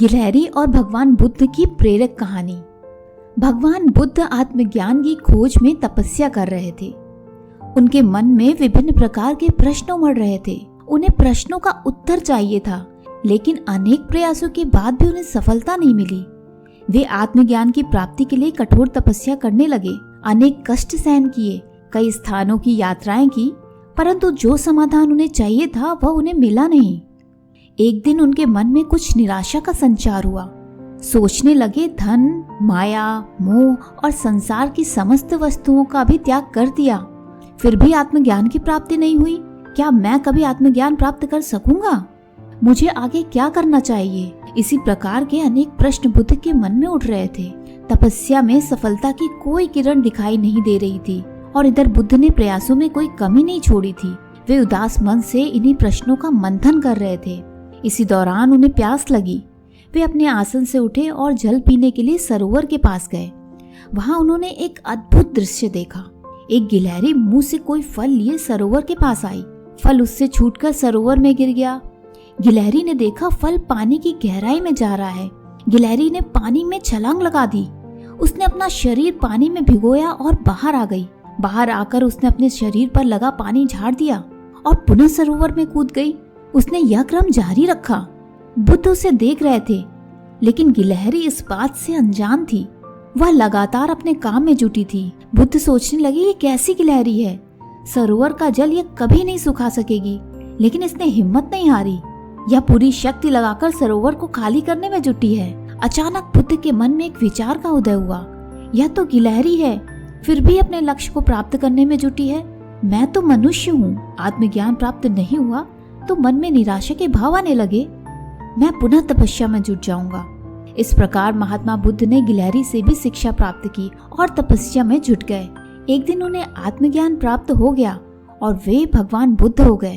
गिलहरी और भगवान बुद्ध की प्रेरक कहानी। भगवान बुद्ध आत्मज्ञान की खोज में तपस्या कर रहे थे। उनके मन में विभिन्न प्रकार के प्रश्न उमड़ रहे थे। उन्हें प्रश्नों का उत्तर चाहिए था, लेकिन अनेक प्रयासों के बाद भी उन्हें सफलता नहीं मिली। वे आत्मज्ञान की प्राप्ति के लिए कठोर तपस्या करने लगे, अनेक कष्ट सहन किए, कई स्थानों की यात्राएं की, परंतु जो समाधान उन्हें चाहिए था वह उन्हें मिला नहीं। एक दिन उनके मन में कुछ निराशा का संचार हुआ। सोचने लगे, धन, माया, मोह और संसार की समस्त वस्तुओं का भी त्याग कर दिया, फिर भी आत्मज्ञान की प्राप्ति नहीं हुई। क्या मैं कभी आत्मज्ञान प्राप्त कर सकूंगा? मुझे आगे क्या करना चाहिए? इसी प्रकार के अनेक प्रश्न बुद्ध के मन में उठ रहे थे। तपस्या में सफलता की कोई किरण दिखाई नहीं दे रही थी और इधर बुद्ध ने प्रयासों में कोई कमी नहीं छोड़ी थी। वे उदास मन से इन्हीं प्रश्नों का मंथन कर रहे थे। इसी दौरान उन्हें प्यास लगी। वे अपने आसन से उठे और जल पीने के लिए सरोवर के पास गए। वहां उन्होंने एक अद्भुत दृश्य देखा। एक गिलहरी मुंह से कोई फल लिए सरोवर के पास आई। फल उससे छूटकर सरोवर में गिर गया। गिलहरी ने देखा फल पानी की गहराई में जा रहा है। गिलहरी ने पानी में छलांग लगा दी। उसने अपना शरीर पानी में भिगोया और बाहर आ गई। बाहर आकर उसने अपने शरीर पर लगा पानी झाड़ दिया और पुनः सरोवर में कूद गई। उसने यह क्रम जारी रखा। बुद्ध उसे देख रहे थे, लेकिन गिलहरी इस बात से अनजान थी। वह लगातार अपने काम में जुटी थी। बुद्ध सोचने लगे, ये कैसी गिलहरी है? सरोवर का जल ये कभी नहीं सुखा सकेगी। लेकिन इसने हिम्मत नहीं हारी। यह पूरी शक्ति लगाकर सरोवर को खाली करने में जुटी है। अचानक बुद्ध के मन में एक विचार का उदय हुआ। यह तो गिलहरी है, फिर भी अपने लक्ष्य को प्राप्त करने में जुटी है। मैं तो मनुष्य हूँ, आत्मज्ञान प्राप्त नहीं हुआ तो मन में निराशा के भाव आने लगे। मैं पुनः तपस्या में जुट जाऊंगा। इस प्रकार महात्मा बुद्ध ने गिलहरी से भी शिक्षा प्राप्त की और तपस्या में जुट गए। एक दिन उन्हें आत्मज्ञान प्राप्त हो गया और वे भगवान बुद्ध हो गए।